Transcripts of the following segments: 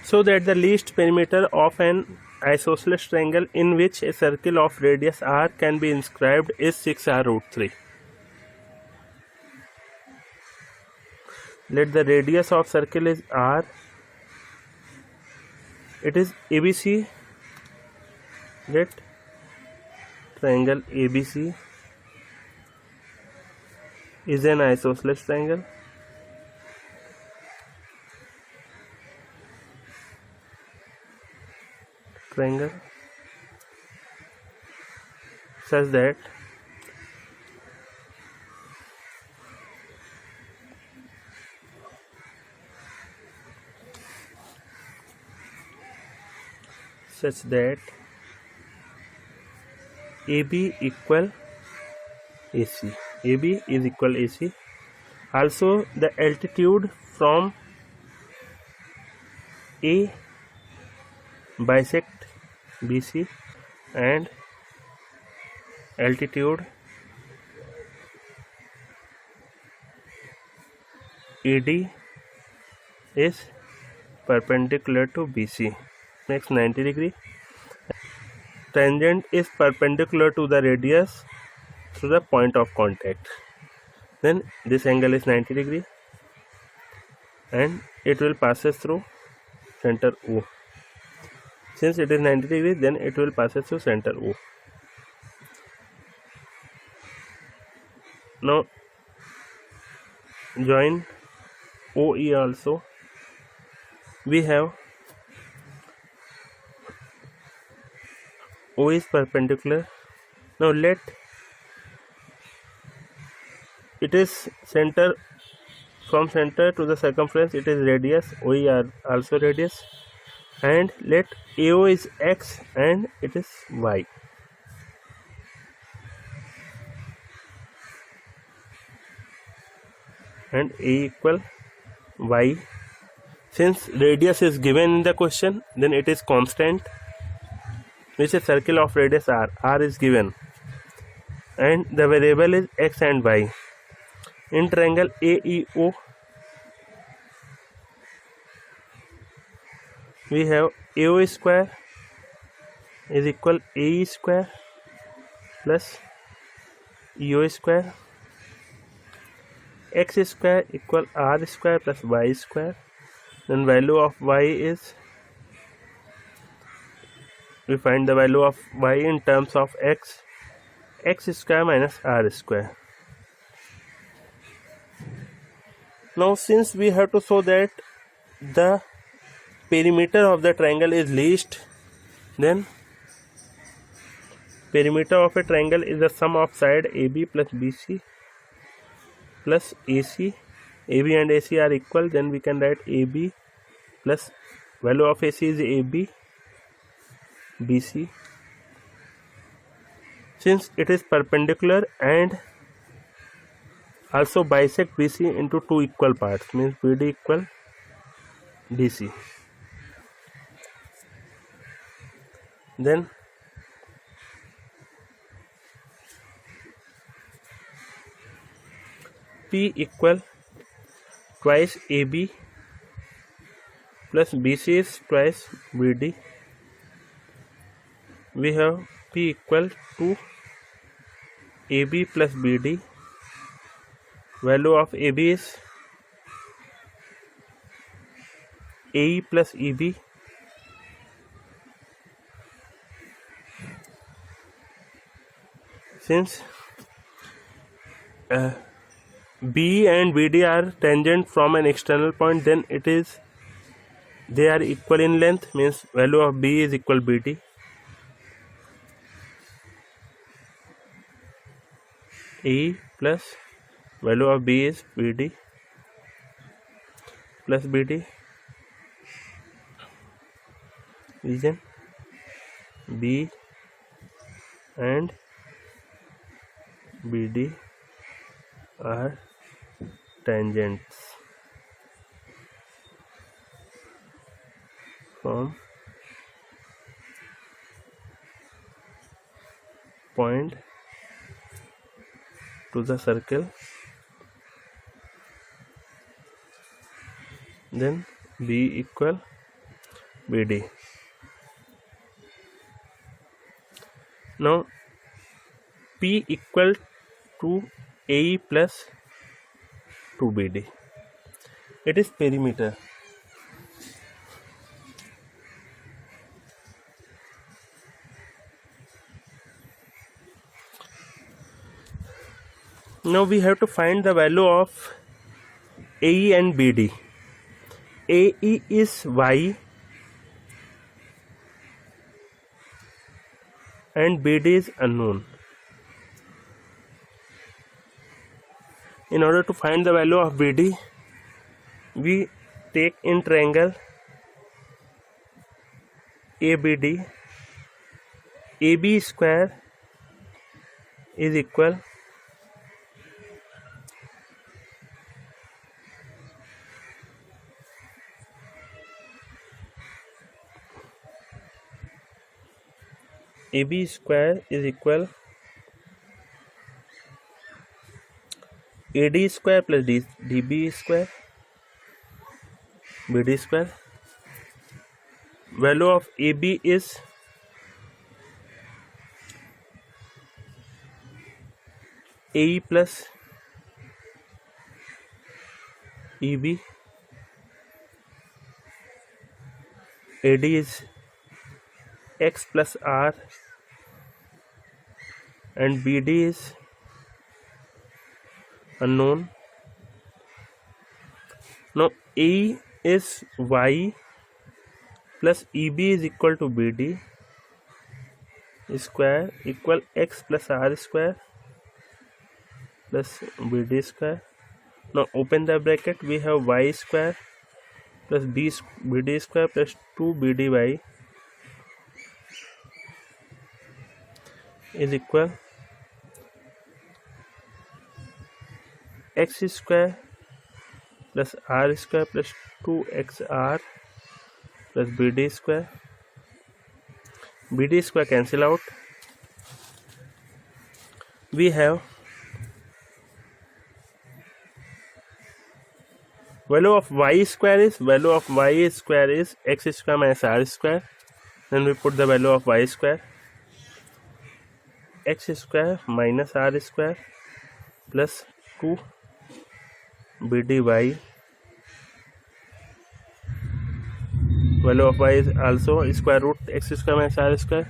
So that the least perimeter of an isosceles triangle in which a circle of radius r can be inscribed is 6r root 3. Let the radius of circle is r. It is ABC. Let triangle ABC is an isosceles triangle. Such that AB equal AC. AB is equal AC. Also, the altitude from A bisect BC and altitude AD is perpendicular to BC. Next 90 degree. Tangent is perpendicular to the radius through the point of contact. Then this angle is 90 degree and it will passes through center O. Since it is 90 degree, then it will passes through center O. Now join OE also. We have O is perpendicular. Now let it is center, from center to the circumference it is radius, OE are also radius, and let AO is x and it is y. And A equal y. Since radius is given in the question, then it is constant, which is circle of radius r. R is given and the variable is x and y. In triangle AEO, we have AO square is equal AE square plus EO square, x square equal r square plus y square. Then value of y is, we find the value of y in terms of x square minus r square. Now since we have to show that the perimeter of the triangle is least, then perimeter of a triangle is the sum of side AB plus BC plus AC. AB and AC are equal, then we can write AB plus value of AC is AB BC. Since it is perpendicular and also bisect BC into two equal parts, means BD equal DC. Then P equal twice AB plus BC is twice BD. We have P equal to AB plus BD. Value of AB is AE plus EB. Since B and BD are tangent from an external point, then it is, they are equal in length, means value of B is equal BD. E plus value of B is BD plus BD. Region B and BD are tangents from point to the circle. Then B equal BD. Now P equal to AE plus 2BD. It is perimeter. Now we have to find the value of AE and BD. AE is Y and BD is unknown. In order to find the value of BD, we take in triangle ABD. AB square is equal AB square is equal AD square plus DB square BD square. Value of AB is AE plus EB. AD is X plus R and BD is unknown. Now AE is Y plus EB is equal to BD square equal X plus R square plus BD square. Now open the bracket, we have Y square plus BD square plus 2BDY is equal X square plus R square plus 2XR plus BD square. BD square cancel out. We have value of Y square is X square minus R square. Then we put the value of Y square, X square minus R square plus 2 BDY. Value of Y is also square root X square minus R square.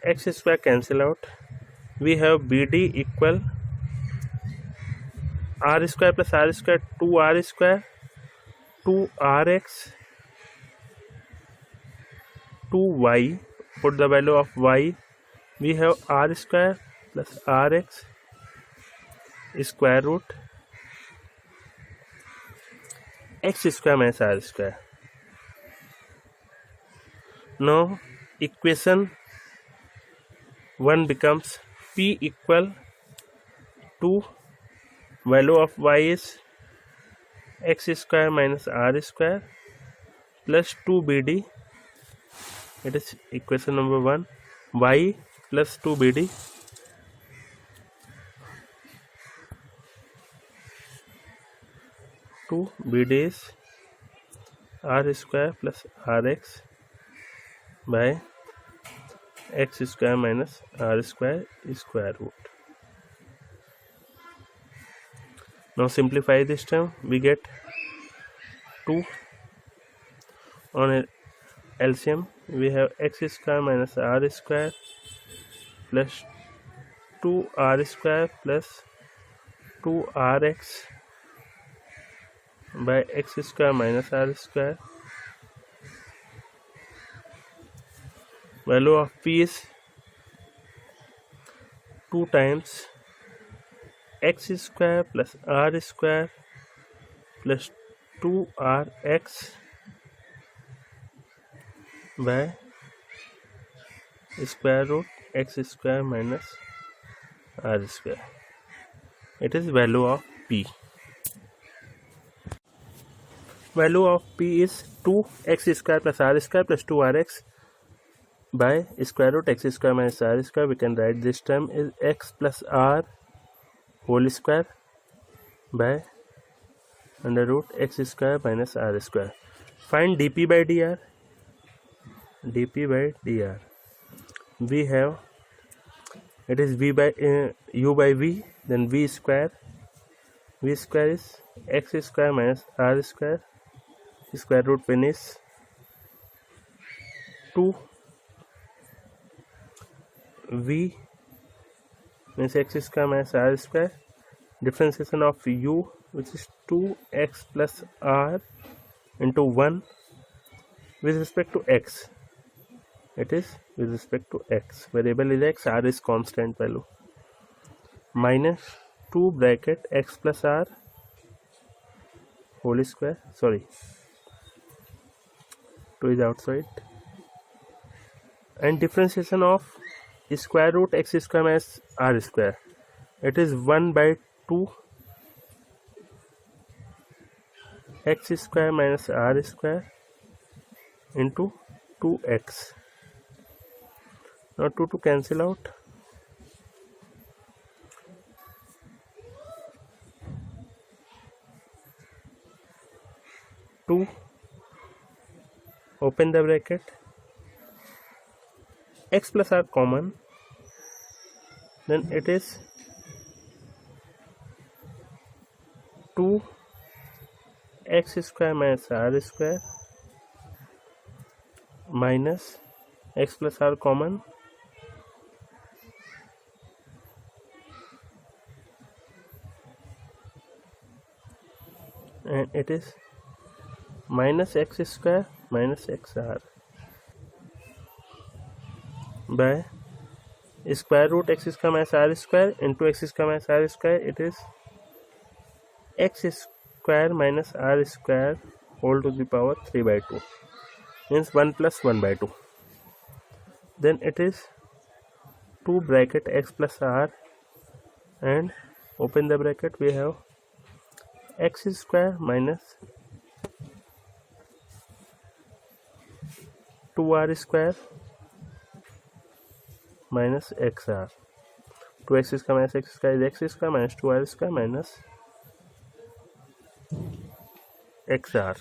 X square cancel out. We have BD equal R square plus R square 2R square 2RX 2Y. Put the value of Y. We have R square plus RX square root X square minus R square. Now equation 1 becomes P equal to value of Y is X square minus R square plus 2BD. It is equation number 1. Y plus 2BD. 2BD is R square plus RX by X square minus R square square root. Now simplify this term. We get 2 on a LCM. We have X square minus R square plus 2R square plus 2RX by X square minus R square. Value of P is 2 times X square plus R square plus 2RX by square root X square minus R square. It is value of P. Value of P is 2x square plus R square plus 2RX by square root X square minus R square. We can write this term is X plus R whole square by under root x square minus R square. Find dp by dr. dp by dr. We have it is v by u by v, then v square. V square is x square minus r square. Square root when is 2. V means x square minus r square. Differentiation of u, which is 2x plus r into 1 with respect to x. It is with respect to x. Variable is x, r is constant value. Minus 2 bracket x plus r whole square. Sorry, 2 is outside. And differentiation of square root x square minus r square. It is 1 by 2 x square minus r square into 2x. Now 2 to cancel out. 2, open the bracket, x plus r common, then it is 2 x square minus r square minus x plus r common, and it is minus x square minus xr by square root x square minus r square into x square minus r square. It is x square minus r square whole to the power 3 by 2, means 1 plus 1 by 2. Then it is 2 bracket x plus r, and open the bracket, we have x square minus 2r square minus xr. 2x square minus x square is x square minus 2r square minus xr.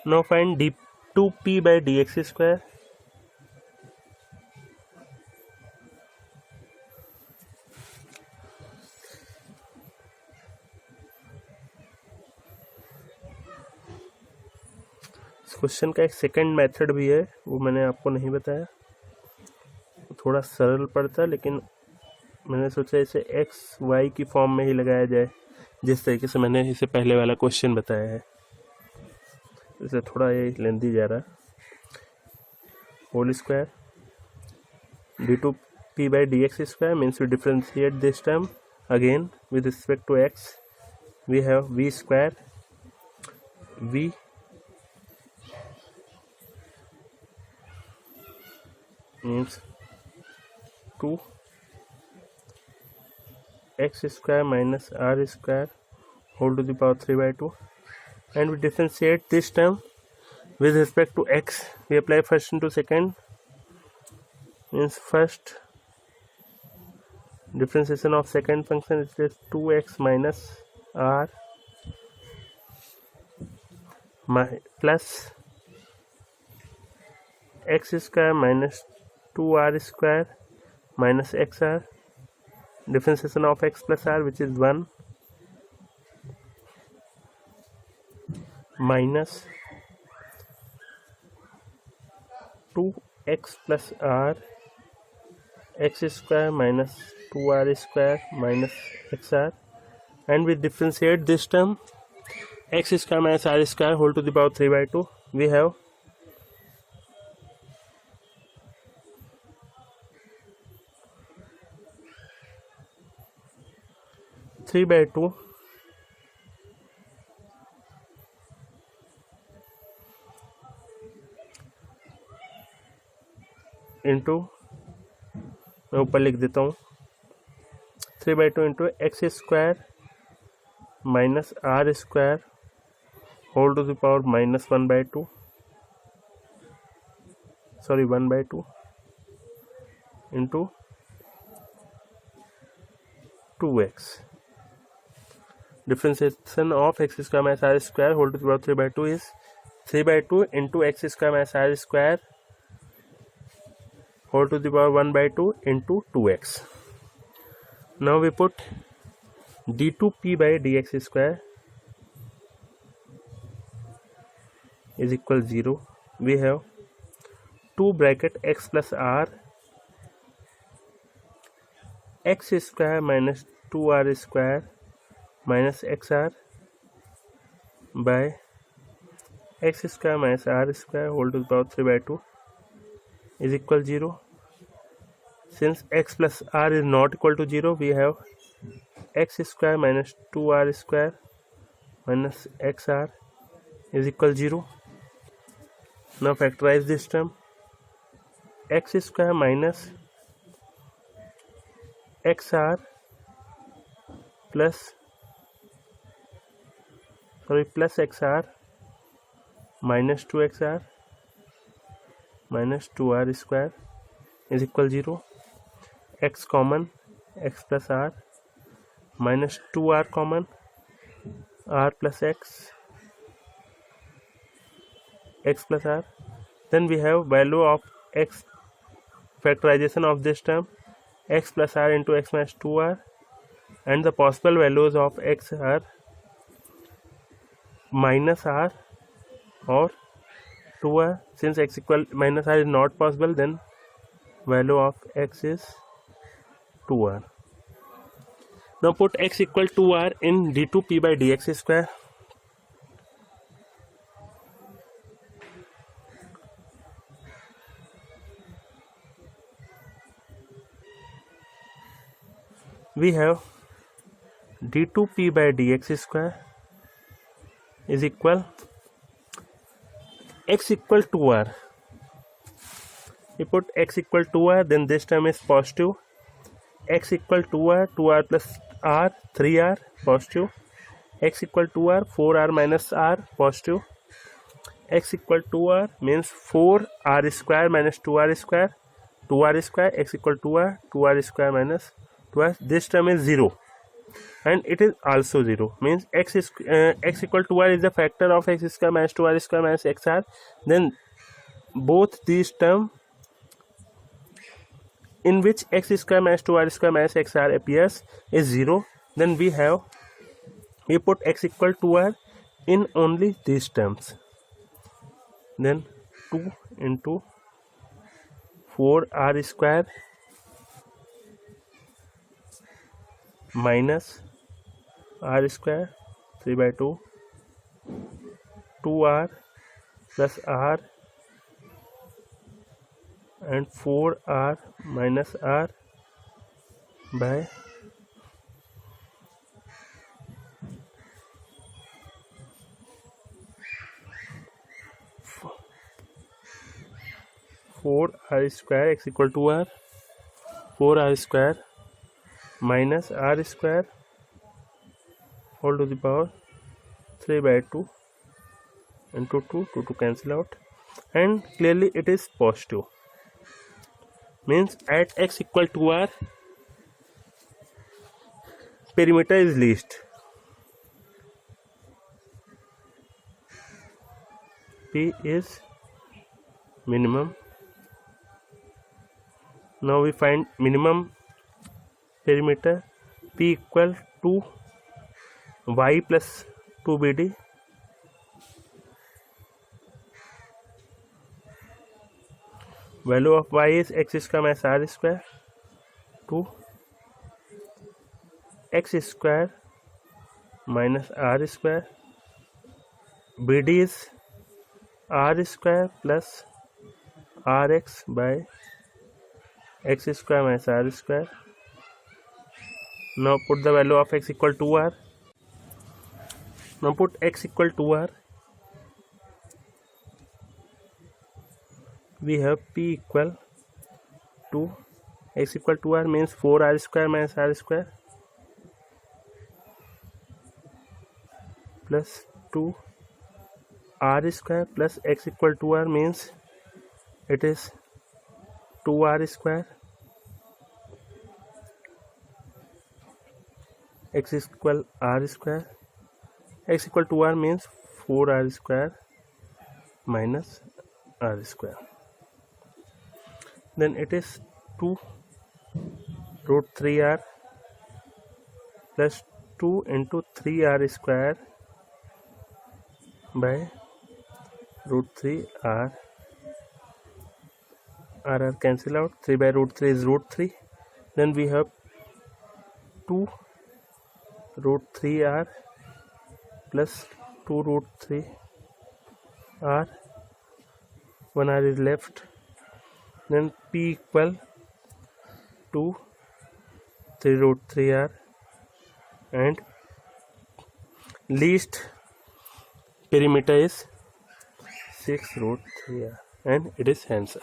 Now find d2p by dx square. इस question का एक second method भी है, वो मैंने आपको नहीं बताया, थोड़ा सरल पड़ता है, लेकिन मैंने सोचा इसे एक्स वाई की फॉर्म में ही लगाया जाए, जिस तरीके से मैंने इसे पहले वाला क्वेश्चन बताया है. इसे थोड़ा ये लेंथी जा रहा है. Whole square d2p by dx square means we differentiate this term again with respect to x. We have v square, v means 2 x square minus r square whole to the power 3 by 2, and we differentiate this term with respect to x. We apply first into second, means first differentiation of second function is 2x minus r plus x square minus 2r square minus xr. Differentiation of x plus r, which is 1, minus 2x plus r x square minus 2r square minus xr, and we differentiate this term x square minus r square whole to the power 3 by 2. We have 3 by 2 into, मैं ऊपर लिख देता हूँ, 3 by 2 into x square minus R square whole to the power -1 by 2, 1 by 2 into 2x. Differentiation of x square minus r square whole to the power 3 by 2 is 3 by 2 into x square minus r square whole to the power 1 by 2 into 2x. Now we put d2p by dx square is equal 0. We have 2 bracket x plus r, x square minus 2r square minus xr by x square minus r square whole to the power 3 by 2 is equal 0. Since x plus r is not equal to 0, we have x square minus 2r square minus xr is equal 0. Now factorize this term. X square minus xr plus xr minus 2xr minus 2r square is equal 0. X common, x plus r minus 2r common, r plus x plus r. Then we have value of x, factorization of this term, x plus r into x minus 2r, and the possible values of x are minus r or 2r. Since x equal minus r is not possible, then value of x is 2r. Now put x equal to r in d2p by dx square. We have d2p by dx square is equal x equal to r. We put x equal to r, then this term is positive. X equal to r, 2r plus r, 3r, positive. X equal to r, 4r minus r, positive. X equal to r means 4r square minus 2r square, 2r square. X equal to r, 2r square minus 2r. This term is 0 and it is also 0, means x equal to r is the factor of x square minus 2r square minus xr. Then both these terms in which x square minus 2r square minus xr appears is 0. Then we put x equal to r in only these terms. Then 2 into 4r square minus r square 3 by 2, 2r plus r and 4r minus r by 4r square x equal to r, 4r square minus r square whole to the power 3 by 2 into 2 to cancel out, and clearly it is positive, means at x equal to r perimeter is least. P is minimum. Now we find minimum perimeter. P equal to y plus 2bd value of y is x square minus r square to x square minus r square. bd is r square plus rx by x square minus r square. Now put the value of x equal to r. Now put x equal to r. We have p equal to x equal to r means 4r square minus r square plus 2 r square plus x equal to r means it is 2r square, x is equal r square, x equal to r means 4r square minus r square. Then it is 2 root 3r plus 2 into 3r square by root 3r. R cancel out, 3 by root 3 is root 3. Then we have 2 root 3r plus 2 root 3r, 1r is left. Then p equal to 3 root 3r and least perimeter is 6 root 3r, and it is answer.